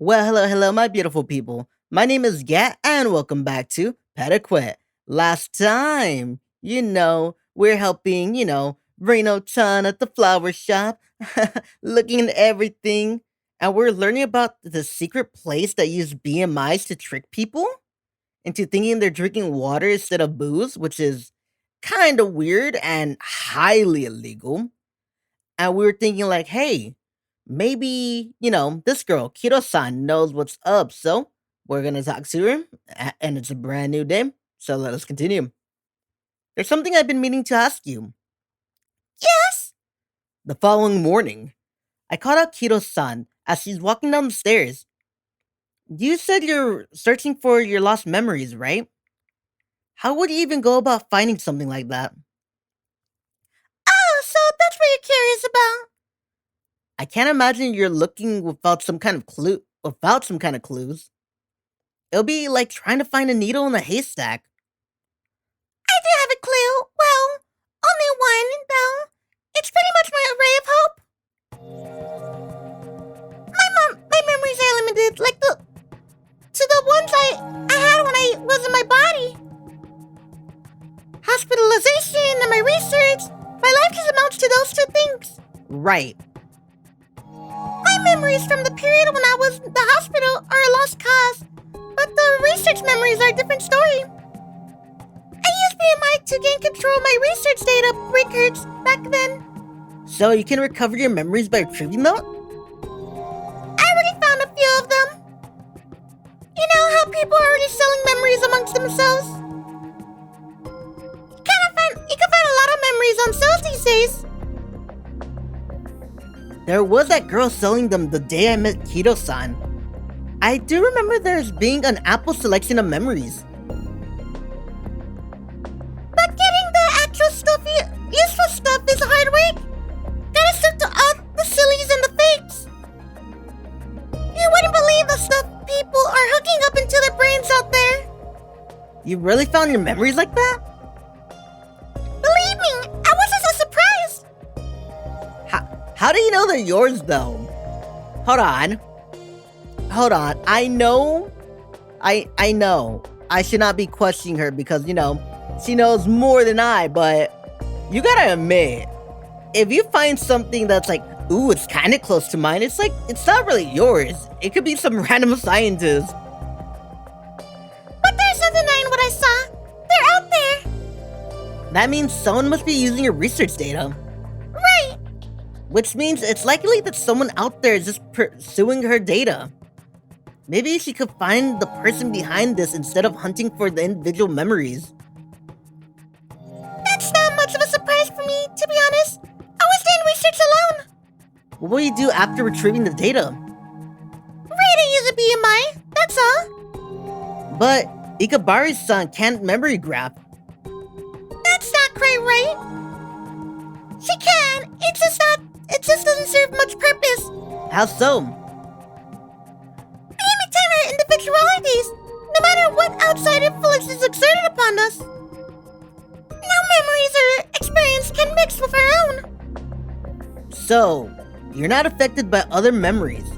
Well, hello, my beautiful people. My name is Gat, and welcome back to Parquet. Last time, we're helping, Rino-chan at the flower shop, looking at everything, and we're learning about the secret place that used BMIs to trick people into thinking they're drinking water instead of booze, which is kind of weird and highly illegal. And we were thinking, like, hey, maybe, this girl, Kido-san, knows what's up. So we're going to talk to her. And it's a brand new day. So let us continue. There's something I've been meaning to ask you. Yes. The following morning, I caught out Kido-san as she's walking down the stairs. You said you're searching for your lost memories, right? How would you even go about finding something like that? Oh, so that's what you're curious about. I can't imagine you're looking without some kind of clues. It'll be like trying to find a needle in a haystack. I do have a clue. Well, only one, though. It's pretty much my ray of hope. My memories are limited, like to the ones I had when I was in my body. Hospitalization and my research. My life just amounts to those two things. Right. My memories from the period when I was in the hospital are a lost cause, but the research memories are a different story. I used BMI to gain control of my research data records back then. So you can recover your memories by retrieving them? I already found a few of them. You know how people are already selling memories amongst themselves? You can find a lot of memories on sales these days. There was that girl selling them the day I met Kido-san. I do remember there's being an ample selection of memories. But getting the actual stuff, useful stuff is hard work. Gotta sift out the sillies and the fakes. You wouldn't believe the stuff people are hooking up into their brains out there. You really found your memories like that? Believe me, I wasn't so surprised. How do you know they're yours, though? Hold on. I know. I should not be questioning her because, she knows more than I, but you gotta admit, if you find something that's like, ooh, it's kind of close to mine, it's like, it's not really yours. It could be some random scientist. But there's nothing in what I saw. They're out there. That means someone must be using your research data. Right. Which means it's likely that someone out there is just pursuing her data. Maybe she could find the person behind this instead of hunting for the individual memories. That's not much of a surprise for me, to be honest. I was doing research alone. What will you do after retrieving the data? Read and use a BMI, that's all. But Ikabari's-san can't memory graph. That's not quite right. She can, it just doesn't serve much purpose. How so? We maintain our individualities, no matter what outside influence is exerted upon us. No memories or experience can mix with our own. So, you're not affected by other memories.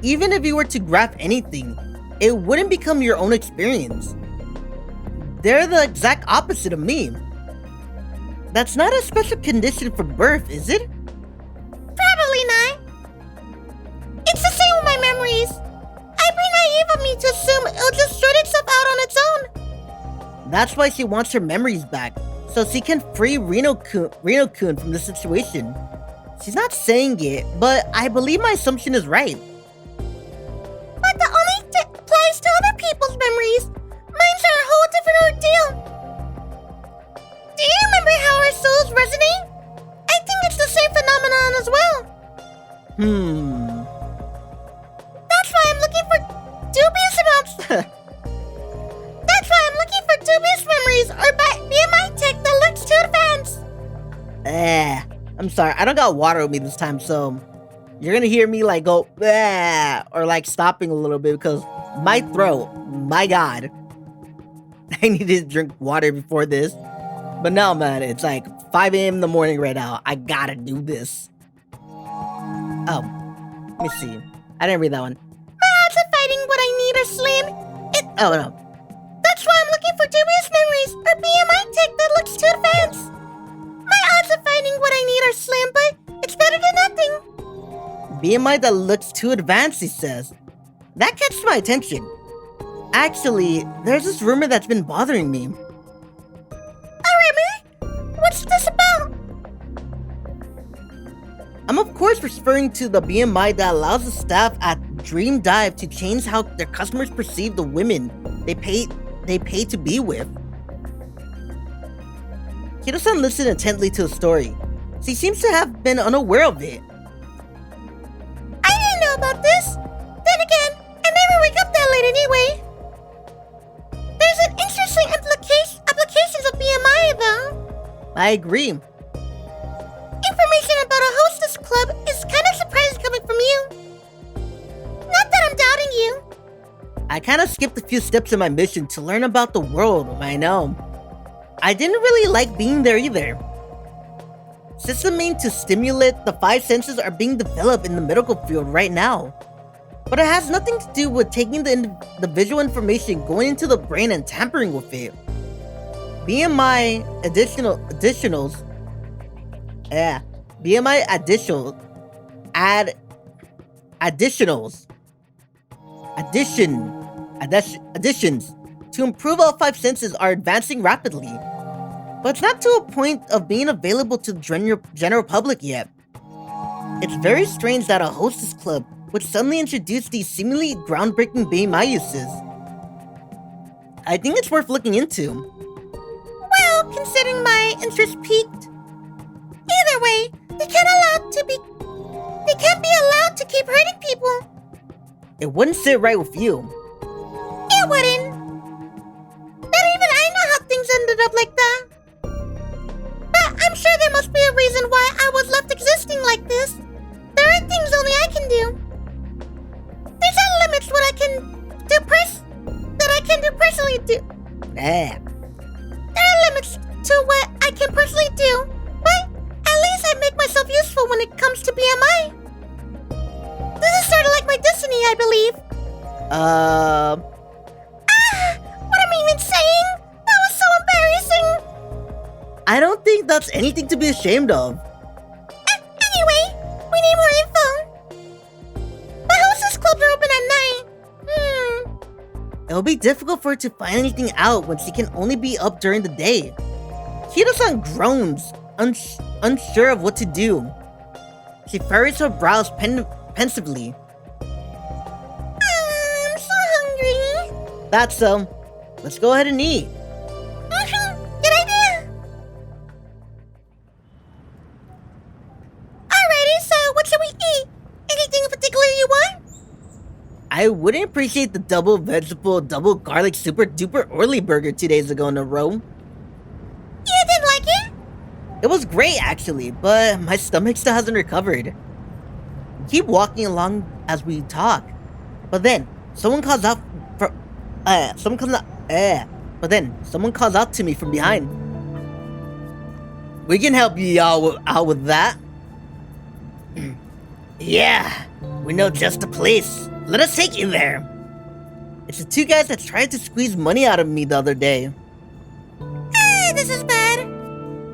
Even if you were to graph anything, it wouldn't become your own experience. They're the exact opposite of me. That's not a special condition for birth, is it? Probably not. It's the same with my memories. I'd be naive of me to assume it'll just sort itself out on its own. That's why she wants her memories back, so she can free Rino-kun from the situation. She's not saying it, but I believe my assumption is right. But that only applies to other people's memories. Mine's are a whole different ordeal. Do you remember how our souls resonate? I think it's the same phenomenon as well. That's why I'm looking for dubious amounts. That's why I'm looking for dubious memories or BMI tech that looks too advanced. I'm sorry, I don't got water with me this time, so you're gonna hear me like go or like stopping a little bit because my throat, my god. I needed to drink water before this. But no, man, it's like 5 a.m. in the morning right now. I gotta do this. Oh, let me see. I didn't read that one. Oh no. That's why I'm looking for dubious memories or BMI tech that looks too advanced. My odds of finding what I need are slim, but it's better than nothing. BMI that looks too advanced, he says. That catches my attention. Actually, there's this rumor that's been bothering me. A rumor? What's this about? I'm of course referring to the BMI that allows the staff at Dream Dive to change how their customers perceive the women they pay to be with. Kido-san listened intently to the story. She seems to have been unaware of it. I didn't know about this. Then again, I never wake up that late anyway. There's an interesting applications of BMI though. I agree. Information about a hostess club is kind of surprising coming from you. Not that I'm doubting you. I kind of skipped a few steps in my mission to learn about the world, I know. I didn't really like being there either. Systems meant to stimulate the five senses are being developed in the medical field right now. But it has nothing to do with taking the visual information, going into the brain and tampering with it. BMI additionals. BMI additions to improve all five senses are advancing rapidly. But it's not to a point of being available to the general public yet. It's very strange that a hostess club would suddenly introduce these seemingly groundbreaking BMI uses. I think it's worth looking into. Well, considering my interest peaked. Either way, they can't be allowed to keep hurting people. It wouldn't sit right with you. It wouldn't. Not even I know how things ended up like that. But I'm sure there must be a reason why I was left existing like this. There are things only I can do. There's no limits what I can do personally do. There are limits to what I can personally do, but at least I make myself useful when it comes to BMI. This is sort of like my destiny, I believe. What am I even saying? That was so embarrassing. I don't think that's anything to be ashamed of. Anyway, we need more info. But hostess clubs are open at night. It'll be difficult for her to find anything out when she can only be up during the day. Kido-san groans, unsure of what to do. She furrows her brows pensively. I'm so hungry. That's so. Let's go ahead and eat. Good idea. Alrighty, so what should we eat? Anything in particular you want? I wouldn't appreciate the double vegetable, double garlic, super duper oily burger 2 days ago in a row. You didn't like it? It was great actually, but my stomach still hasn't recovered. We keep walking along as we talk, but then someone calls out to me from behind. We can help you out with that. Yeah, we know just the place. Let us take you there. It's the two guys that tried to squeeze money out of me the other day. This is bad.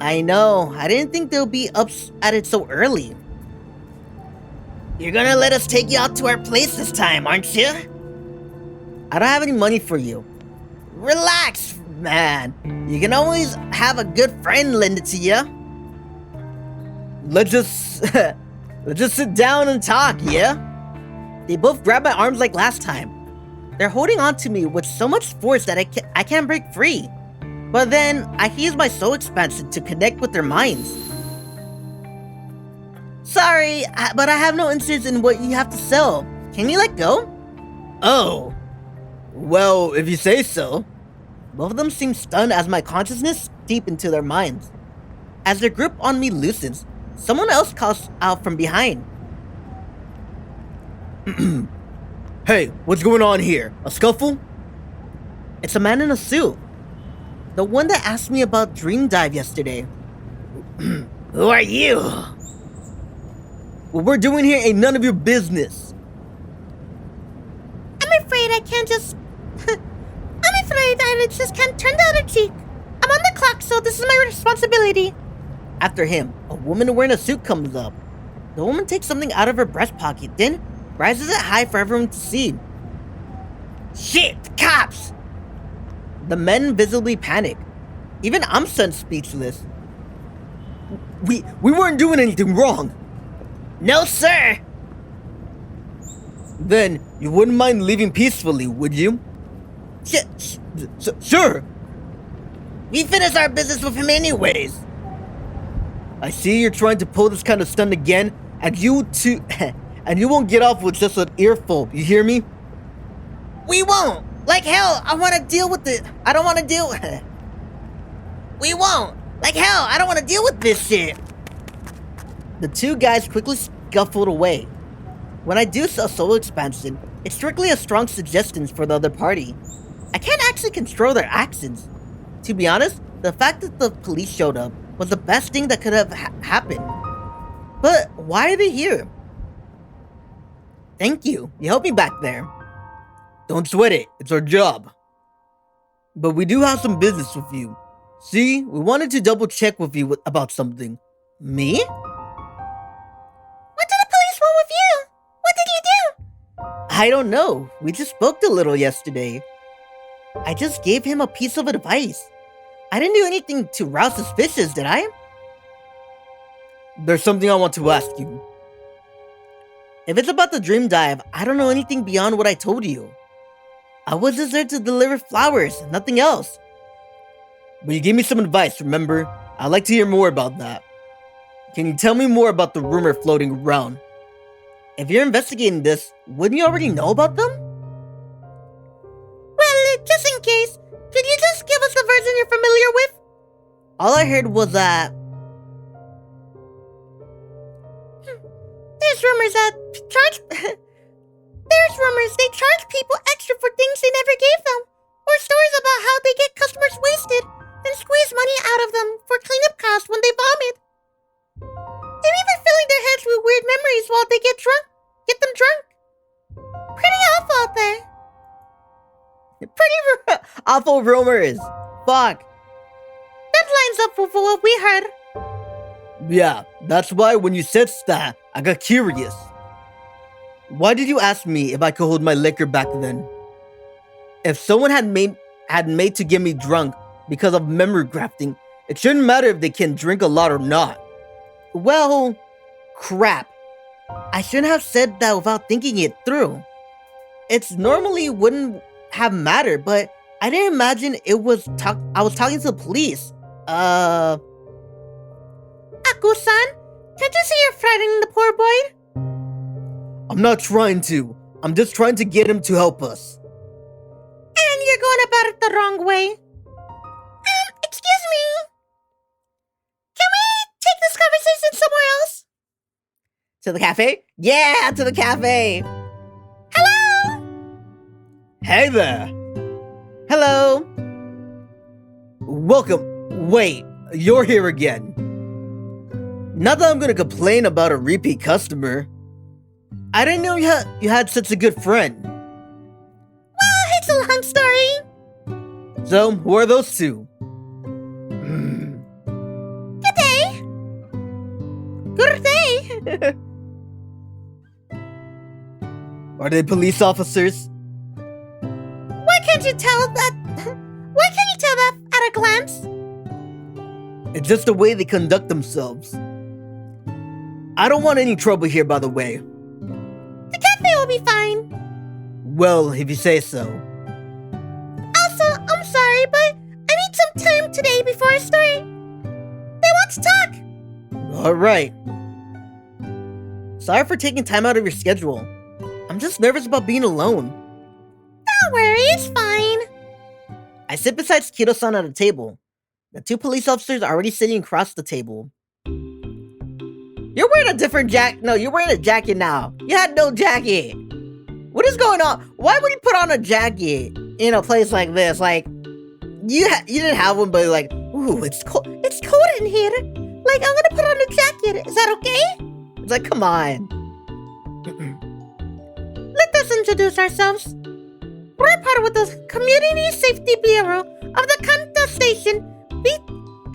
I know. I didn't think they'll be up at it so early. You're gonna let us take you out to our place this time, aren't you? I don't have any money for you. Relax, man. You can always have a good friend lend it to you. Let's just sit down and talk, yeah? They both grab my arms like last time. They're holding on to me with so much force that I can't break free. But then, I can use my soul expansion to connect with their minds. Sorry, but I have no interest in what you have to sell. Can you let go? Oh. Well, if you say so. Both of them seem stunned as my consciousness deep into their minds. As their grip on me loosens, someone else calls out from behind. Hey, what's going on here? A scuffle? It's a man in a suit. The one that asked me about Dream Dive yesterday. Who are you? What we're doing here ain't none of your business. I'm afraid I can't just alright, I just can't turn the other cheek. I'm on the clock, so this is my responsibility. After him, a woman wearing a suit comes up. The woman takes something out of her breast pocket, then rises it high for everyone to see. Shit, cops! The men visibly panic. Even I'm sent speechless. We weren't doing anything wrong. No, sir! Then, you wouldn't mind leaving peacefully, would you? Sure. We finished our business with him anyways. I see you're trying to pull this kind of stunt again, and you won't get off with just an earful, you hear me? We won't! Like hell, I want to deal with it. I don't want to deal with it. We won't! Like hell, I don't want to deal with this shit. The two guys quickly scuffled away. When I do a solo expansion, it's strictly a strong suggestion for the other party. I can't actually control their actions. To be honest, the fact that the police showed up was the best thing that could have happened. But why are they here? Thank you. You helped me back there. Don't sweat it. It's our job. But we do have some business with you. See, we wanted to double check with you about something. Me? What did the police want with you? What did you do? I don't know. We just spoke a little yesterday. I just gave him a piece of advice. I didn't do anything to rouse suspicions, did I? There's something I want to ask you. If it's about the dream dive, I don't know anything beyond what I told you. I was just there to deliver flowers, nothing else. But you gave me some advice, remember? I'd like to hear more about that. Can you tell me more about the rumor floating around? If you're investigating this, wouldn't you already know about them? Well, just in case, could you just give us the version you're familiar with? All I heard was that... There's rumors they charge people extra for things they never gave them. Or stories about how they get customers wasted and squeeze money out of them for cleanup costs when they vomit. They're even filling their heads with weird memories while they get them drunk. Pretty awful out there. Pretty awful rumors. Fuck. That lines up with what we heard. Yeah, that's why when you said that, I got curious. Why did you ask me if I could hold my liquor back then? If someone had made to get me drunk because of memory grafting, it shouldn't matter if they can drink a lot or not. Well, crap. I shouldn't have said that without thinking it through. It's normally wouldn't have mattered, but I didn't imagine I was talking to the police. Aku-san, can't you see you're frightening the poor boy? I'm not trying to. I'm just trying to get him to help us. And you're going about it the wrong way. Excuse me. Can we take this conversation somewhere else? To the cafe? Yeah, to the cafe. Hello? Hey there. Hello. Welcome. Wait, you're here again. Not that I'm gonna complain about a repeat customer. I didn't know you had such a good friend. Well, it's a long story. So, who are those two? Good day. Good day. Are they police officers? Why can't you tell that at a glance? It's just the way they conduct themselves. I don't want any trouble here, by the way. The cafe will be fine. Well, if you say so. Also, I'm sorry, but I need some time today before I start. They want to talk. Alright. Sorry for taking time out of your schedule. I'm just nervous about being alone. Don't worry, it's fine. I sit beside Kido-san at a table. The two police officers are already sitting across the table. You're wearing a different jacket. No, you're wearing a jacket now. You had no jacket. What is going on? Why would you put on a jacket in a place like this? Like, you didn't have one, but like, ooh, it's cold. It's cold in here. Like, I'm gonna put on a jacket. Is that okay? It's like, come on. Let us introduce ourselves. We're part with the Community Safety Bureau of the Kanta Station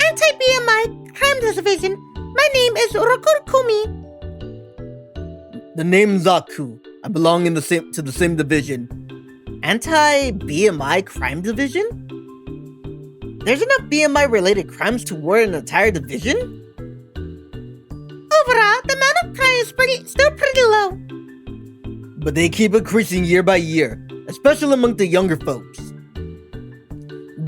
Anti-BMI Crime Division. My name is Rokurkumi. The name's Zaku. I belong to the same division. Anti-BMI crime division? There's enough BMI-related crimes to warrant an entire division? Overall, the amount of crime is still pretty low. But they keep increasing year by year, especially among the younger folks.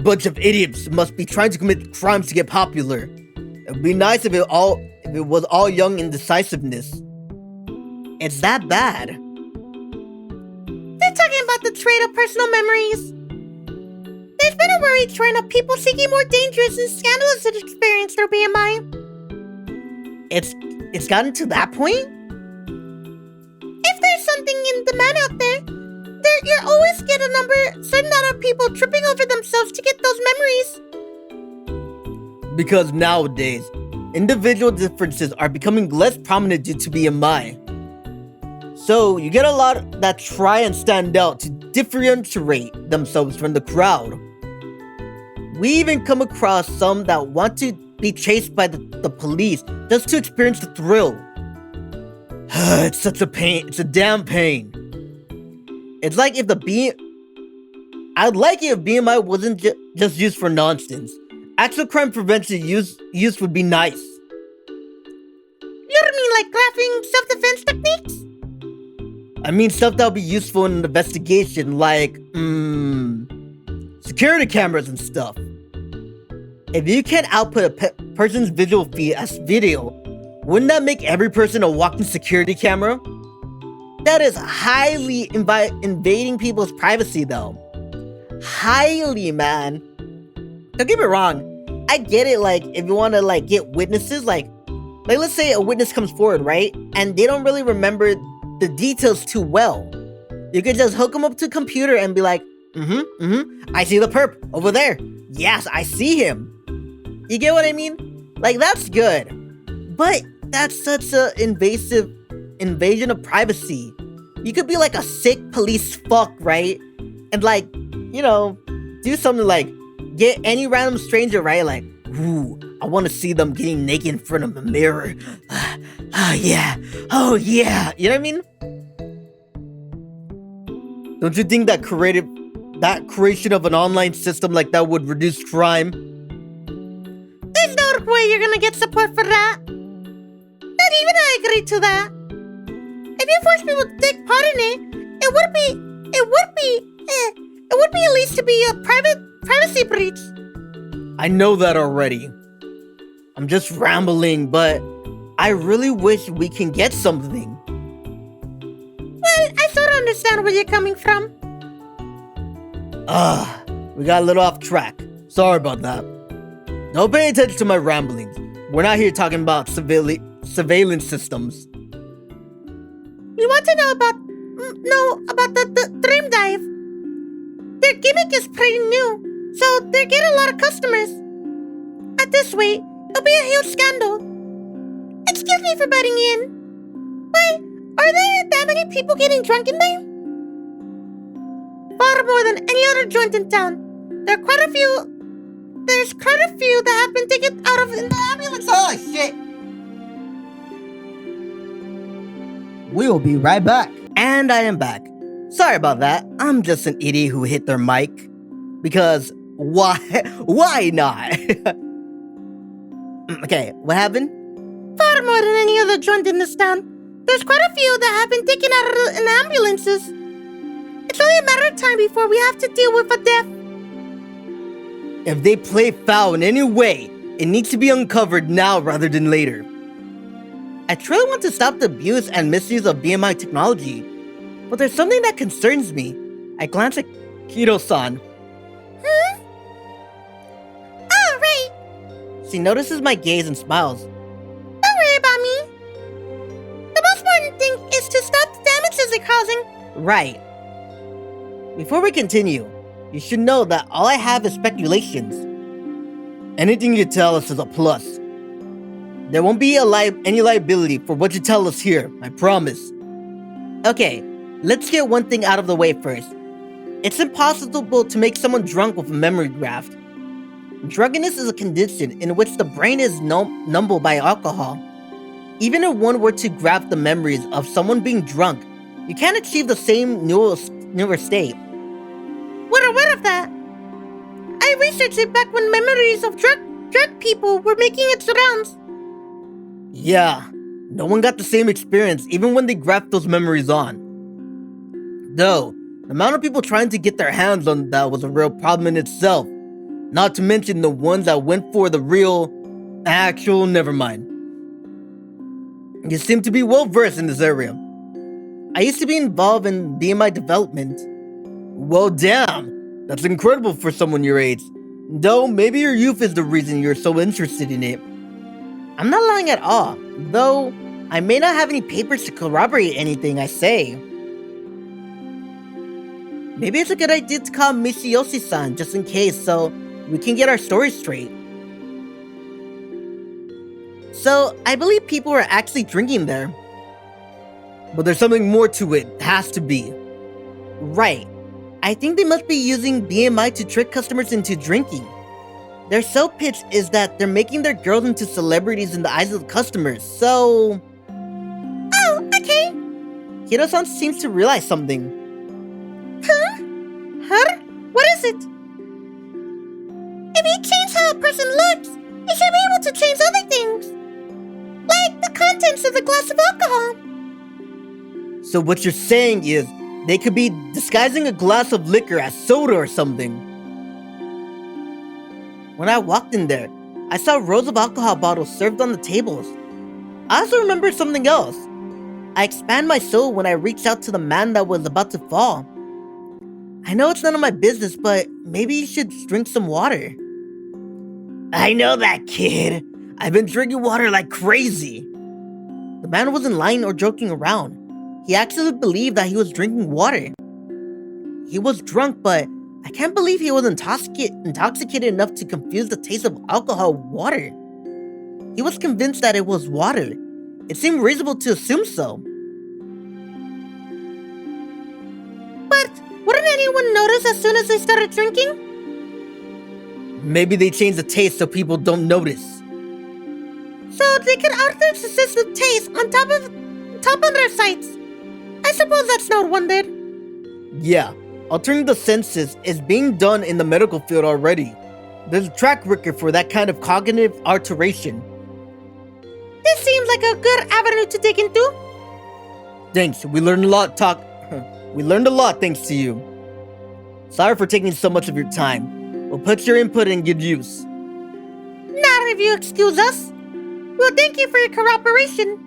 Bunch of idiots must be trying to commit crimes to get popular. It would be nice if it was all young indecisiveness. It's that bad. They're talking about the trade of personal memories. There's been a worried trend of people seeking more dangerous and scandalous experience through BMI. It's gotten to that point? If there's something in demand out there, you'll always get a certain number of people tripping over themselves to get those memories. Because nowadays, individual differences are becoming less prominent due to BMI. So you get a lot that try and stand out to differentiate themselves from the crowd. We even come across some that want to be chased by the police just to experience the thrill. It's such a pain. It's a damn pain. It's like if I'd like it if BMI wasn't just used for nonsense. Actual crime prevention use would be nice. You mean like crafting self-defense techniques? I mean stuff that would be useful in an investigation, like, security cameras and stuff. If you can output a person's visual feed as video, wouldn't that make every person a walking security camera? That is highly invading people's privacy, though. Highly, man. Don't get me wrong. I get it, like, if you want to, like, get witnesses, like, let's say a witness comes forward, right? And they don't really remember the details too well. You could just hook them up to a computer and be like, I see the perp over there. Yes, I see him. You get what I mean? Like, that's good. But that's such an invasive invasion of privacy. You could be like a sick police fuck, right? And like, you know, do something like get any random stranger, right? Like, ooh, I want to see them getting naked in front of a mirror. Yeah. Oh, yeah. You know what I mean? Don't you think that creation of an online system like that would reduce crime? There's no way you're gonna get support for that. Not even I agree to that. If you force people to take part in it, it would be at least to be a privacy breach. I know that already. I'm just rambling, but I really wish we can get something. Well, I sort of understand where you're coming from. We got a little off track. Sorry about that. Don't pay attention to my ramblings. We're not here talking about surveillance systems. You want to know about the Dream Dive? Their gimmick is pretty new, so they get a lot of customers. At this rate, it'll be a huge scandal. Excuse me for butting in, but are there that many people getting drunk in there? Far more than any other joint in town. There's quite a few that have been taken out of in the ambulance. Oh, shit! We'll be right back. And I am back. Sorry about that. I'm just an idiot who hit their mic. Because, why not? Okay, what happened? Far more than any other joint in this town. There's quite a few that have been taken out in ambulances. It's only a matter of time before we have to deal with a death. If they play foul in any way, it needs to be uncovered now rather than later. I truly want to stop the abuse and misuse of BMI technology, but there's something that concerns me. I glance at Kido-san. Oh, right. She notices my gaze and smiles. Don't worry about me. The most important thing is to stop the damages they're causing. Right. Before we continue, you should know that all I have is speculations. Anything you tell us is a plus. There won't be any liability for what you tell us here, I promise. Okay, let's get one thing out of the way first. It's impossible to make someone drunk with a memory graft. Drunkenness is a condition in which the brain is numbed by alcohol. Even if one were to graft the memories of someone being drunk, you can't achieve the same neural state. We're aware of that. I researched it back when memories of drunk people were making its rounds. Yeah, no one got the same experience even when they graft those memories on. Though, the amount of people trying to get their hands on that was a real problem in itself. Not to mention the ones that went for the nevermind. You seem to be well versed in this area. I used to be involved in BMI development. Well, damn, that's incredible for someone your age. Though, maybe your youth is the reason you're so interested in it. I'm not lying at all, though I may not have any papers to corroborate anything I say. Maybe it's a good idea to call Michiyoshi-san just in case, so we can get our story straight. So, I believe people are actually drinking there. But there's something more to it, has to be. Right. I think they must be using BMI to trick customers into drinking. Their sell pitch is that they're making their girls into celebrities in the eyes of the customers, so... Oh, okay. Kido-san seems to realize something. Huh? What is it? If you change how a person looks, you should be able to change other things. Like the contents of the glass of alcohol. So what you're saying is, they could be disguising a glass of liquor as soda or something. When I walked in there, I saw rows of alcohol bottles served on the tables. I also remembered something else. I expanded my soul when I reached out to the man that was about to fall. I know it's none of my business, but maybe you should drink some water. I know that, kid. I've been drinking water like crazy. The man wasn't lying or joking around. He actually believed that he was drinking water. He was drunk, but I can't believe he was intoxicated enough to confuse the taste of alcohol with water. He was convinced that it was water. It seemed reasonable to assume so. But wouldn't anyone notice as soon as they started drinking? Maybe they changed the taste so people don't notice. So they could alter the sense of taste on top of their sights. I suppose that's not wondered. Yeah, altering the senses is being done in the medical field already. There's a track record for that kind of cognitive alteration. This seems like a good avenue to dig into. Thanks, we learned a lot thanks to you. Sorry for taking so much of your time. We'll put your input in good use. Not if you excuse us. Well, thank you for your cooperation.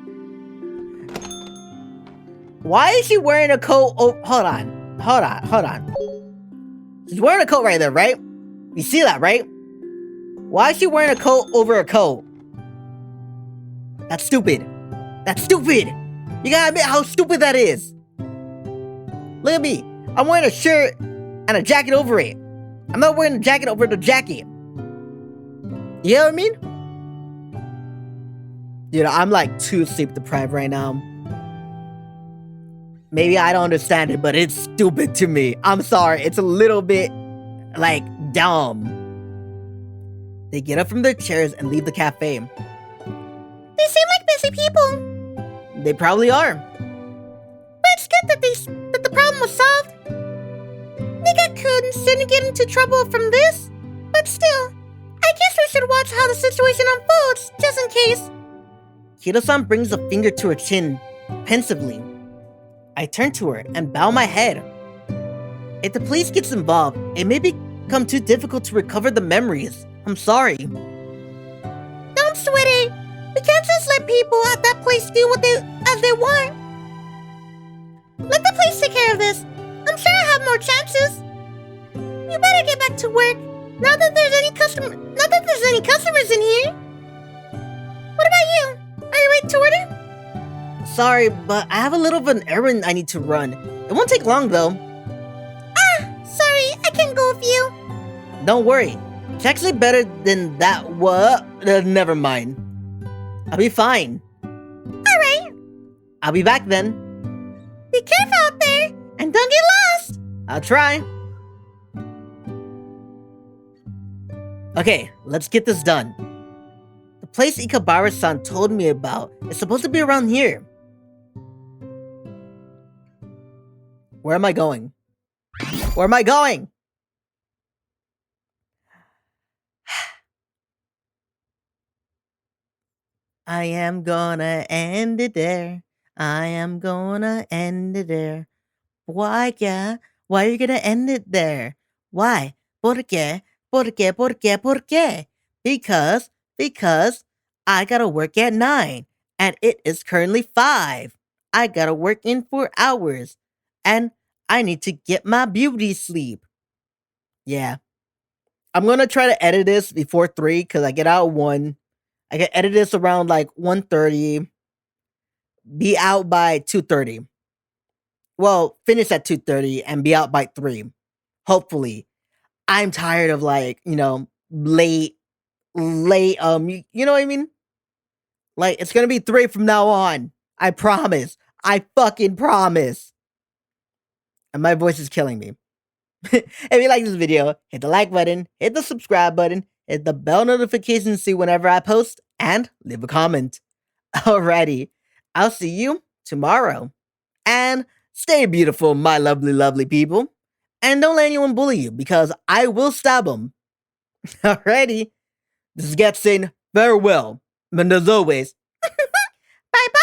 Why is she wearing a coat? Oh, hold on. She's wearing a coat right there, right? You see that, right? Why is she wearing a coat over a coat? That's stupid. That's stupid. You gotta admit how stupid that is. Look at me. I'm wearing a shirt and a jacket over it. I'm not wearing a jacket over the jacket. You know what I mean? Dude, I'm like too sleep deprived right now. Maybe I don't understand it, but it's stupid to me. I'm sorry, it's a little bit, like, dumb. They get up from their chairs and leave the cafe. They seem like busy people. They probably are. But it's good that the problem was solved. They got caught and shouldn't get into trouble from this. But still, I guess we should watch how the situation unfolds, just in case. Kido-san brings a finger to her chin, pensively. I turn to her and bow my head. If the police gets involved, it may become too difficult to recover the memories. I'm sorry. Don't sweat it. We can't just let people at that place do as they want. Let the police take care of this. I'm sure I have more chances. You better get back to work. Not that there's any customers in here. What about you? Are you ready to order? Sorry, but I have a little of an errand I need to run. It won't take long, though. Sorry, I can't go with you. Don't worry. It's actually better than that. What? Never mind. I'll be fine. Alright. I'll be back then. Be careful out there, and don't get lost. I'll try. Okay, let's get this done. The place Ikabara-san told me about is supposed to be around here. Where am I going? Where am I going? I am gonna end it there. I am gonna end it there. Why, yeah? Why are you gonna end it there? Why? ¿Por qué? ¿Por qué? ¿Por qué? ¿Por qué? Because I gotta work at 9 and it is currently 5. I gotta work in 4 hours and I need to get my beauty sleep. Yeah. I'm gonna try to edit this before 3 because I get out at 1. I can edit this around like 1:30, be out by 2:30. Well, finish at 2:30 and be out by 3. Hopefully. I'm tired of like, late you know what I mean? Like it's going to be 3 from now on. I promise. I fucking promise. And my voice is killing me. If you like this video, hit the like button, hit the subscribe button, hit the bell notification to see whenever I post, and leave a comment. Alrighty, I'll see you tomorrow. And stay beautiful, my lovely, lovely people. And don't let anyone bully you, because I will stab them. Alrighty, this is Get saying farewell. And as always, bye bye.